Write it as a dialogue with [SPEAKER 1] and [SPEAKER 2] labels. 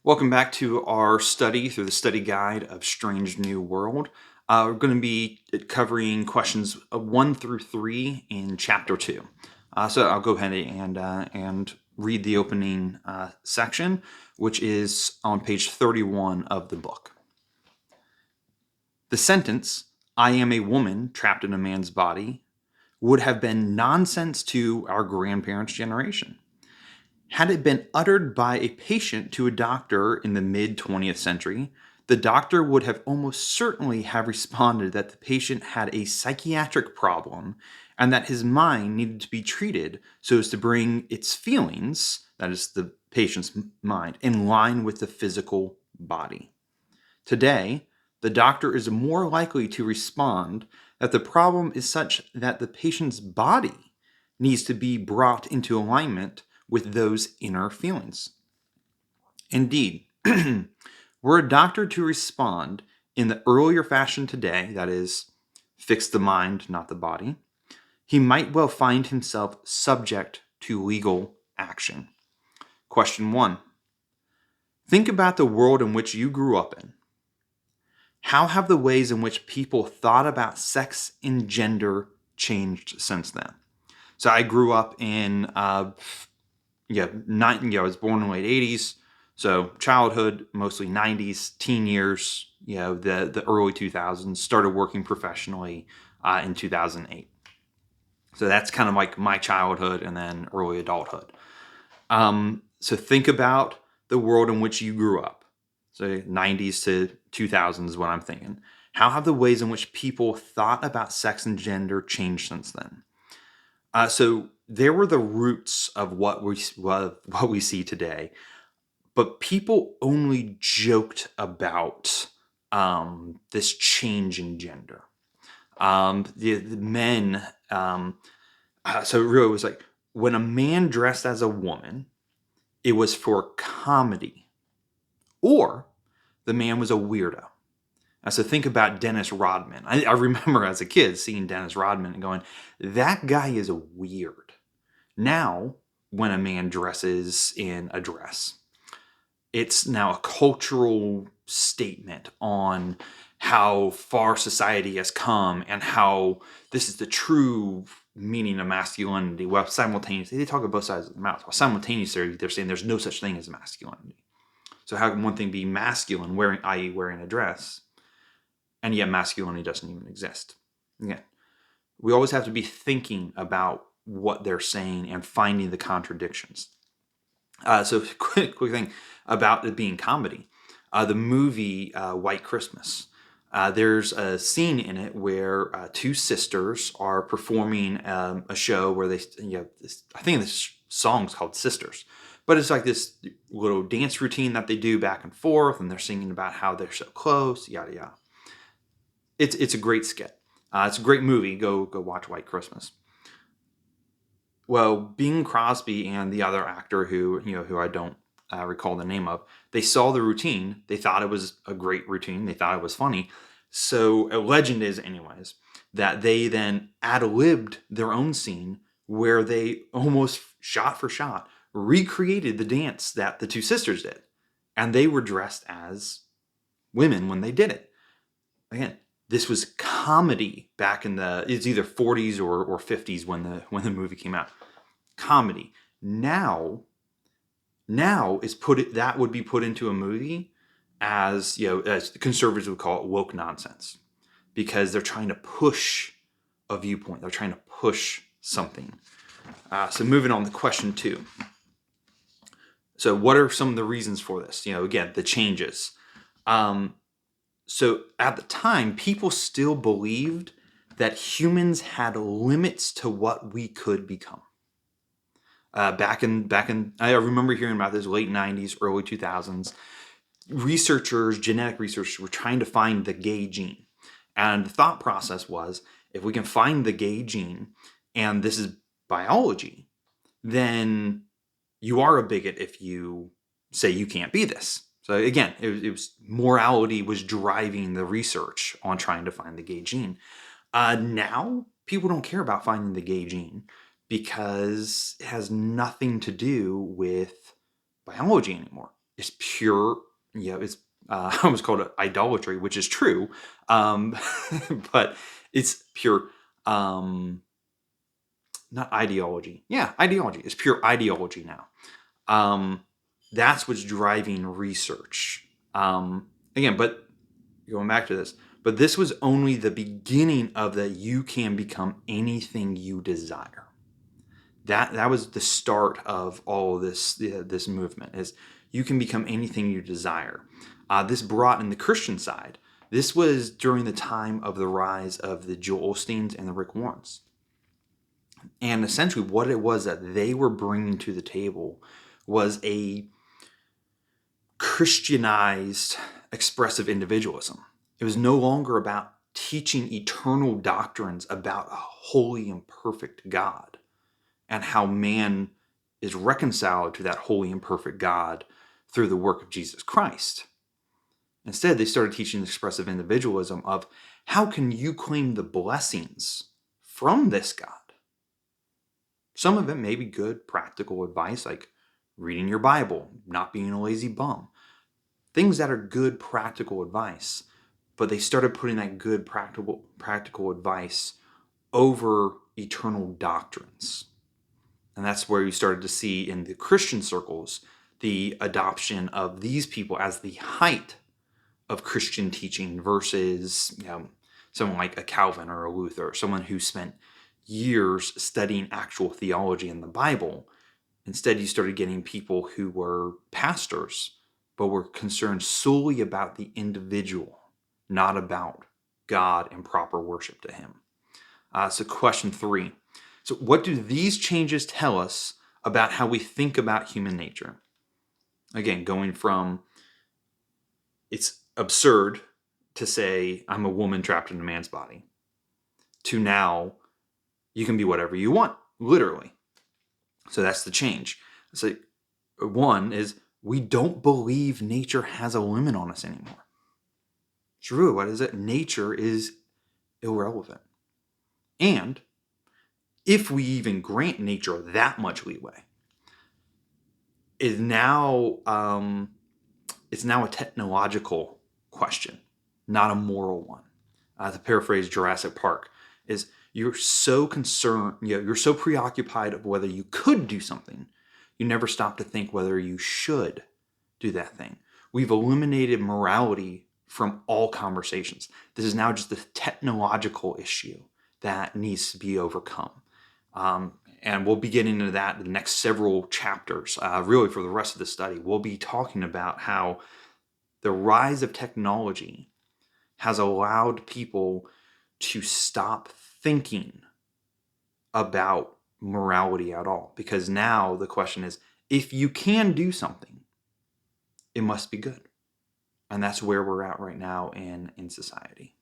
[SPEAKER 1] Welcome back to our study through the study guide of Strange New World. We're going to be covering questions 1 through 3 in chapter 2. So I'll go ahead and read the opening section, which is on page 31 of the book. The sentence, "I am a woman trapped in a man's body," would have been nonsense to our grandparents' generation. Had it been uttered by a patient to a doctor in the mid-20th century, the doctor would have almost certainly have responded that the patient had a psychiatric problem and that his mind needed to be treated so as to bring its feelings, that is the patient's mind, in line with the physical body. Today, the doctor is more likely to respond that the problem is such that the patient's body needs to be brought into alignment with those inner feelings. Indeed, were a doctor to respond in the earlier fashion today, that is, fix the mind, not the body, he might well find himself subject to legal action. Question 1. Think about the world in which you grew up in. How have the ways in which people thought about sex and gender changed since then? So I grew up in I was born in the late 80s, so childhood, mostly 90s, teen years, the early 2000s, started working professionally in 2008. So that's kind of like my childhood and then early adulthood. So think about the world in which you grew up. So 90s to 2000s is what I'm thinking. How have the ways in which people thought about sex and gender changed since then? So there were the roots of what we see today, but people only joked about this change in gender. The men, so it really was like when a man dressed as a woman, it was for comedy, or the man was a weirdo. So think about Dennis Rodman. I remember as a kid seeing Dennis Rodman and going, that guy is weird. Now, when a man dresses in a dress, it's now a cultural statement on how far society has come and how this is the true meaning of masculinity. Well, simultaneously, they talk on both sides of the mouth. Well, simultaneously, they're saying there's no such thing as masculinity. So how can one thing be masculine, i.e. wearing a dress, and yet masculinity doesn't even exist? Again, we always have to be thinking about what they're saying and finding the contradictions. So quick thing about it being comedy. The movie White Christmas. There's a scene in it where two sisters are performing a show where they, I think this song's called Sisters, but it's like this little dance routine that they do back and forth, and they're singing about how they're so close, yada yada. It's a great skit. It's a great movie. Go watch White Christmas. Well, Bing Crosby and the other actor who I don't recall the name of, they saw the routine. They thought it was a great routine. They thought it was funny. So a legend is, anyways, that they then ad-libbed their own scene where they almost shot for shot recreated the dance that the two sisters did, and they were dressed as women when they did it. Again, this was comedy back in it's either 40s or 50s when the movie came out. Comedy. Now that would be put into a movie as as the conservatives would call it, woke nonsense, because they're trying to push a viewpoint. They're trying to push something. So moving on to question 2. So what are some of the reasons for this? Again, the changes. So at the time, people still believed that humans had limits to what we could become. Back in, I remember hearing about this late 90s, early 2000s. Genetic researchers were trying to find the gay gene. And the thought process was, if we can find the gay gene, and this is biology, then you are a bigot if you say you can't be this. So again, it was morality was driving the research on trying to find the gay gene. Now, people don't care about finding the gay gene because it has nothing to do with biology anymore. is pure, it's I almost called it idolatry, which is true, but it's pure, not ideology. Yeah, ideology. It's pure ideology now. Um, that's what's driving research. Again, but going back to this, but this was only the beginning of that you can become anything you desire. That was the start of all of this movement, is you can become anything you desire. This brought in the Christian side. This was during the time of the rise of the Joel Osteens and the Rick Warrens. And essentially what it was that they were bringing to the table was a Christianized expressive individualism. It was no longer about teaching eternal doctrines about a holy and perfect God and how man is reconciled to that holy and perfect God through the work of Jesus Christ. Instead, they started teaching expressive individualism of how can you claim the blessings from this God? Some of it may be good practical advice, like reading your Bible, not being a lazy bum. Things that are good practical advice. But they started putting that good practical advice over eternal doctrines. And that's where you started to see in the Christian circles the adoption of these people as the height of Christian teaching versus, someone like a Calvin or a Luther, someone who spent years studying actual theology in the Bible. Instead, you started getting people who were pastors, but were concerned solely about the individual, not about God and proper worship to him. So question 3. So what do these changes tell us about how we think about human nature? Again, going from it's absurd to say I'm a woman trapped in a man's body to now you can be whatever you want, literally. So that's the change. So one is we don't believe nature has a limit on us anymore. It's really, what is it? Nature is irrelevant. And if we even grant nature that much leeway, is now it's now a technological question, not a moral one. To paraphrase Jurassic Park, is you're so concerned, you're so preoccupied of whether you could do something, you never stop to think whether you should do that thing. We've eliminated morality from all conversations. This is now just a technological issue that needs to be overcome. And we'll be getting into that in the next several chapters. Really, for the rest of the study, we'll be talking about how the rise of technology has allowed people to stop thinking about morality at all. Because now the question is, if you can do something, it must be good. And that's where we're at right now in society.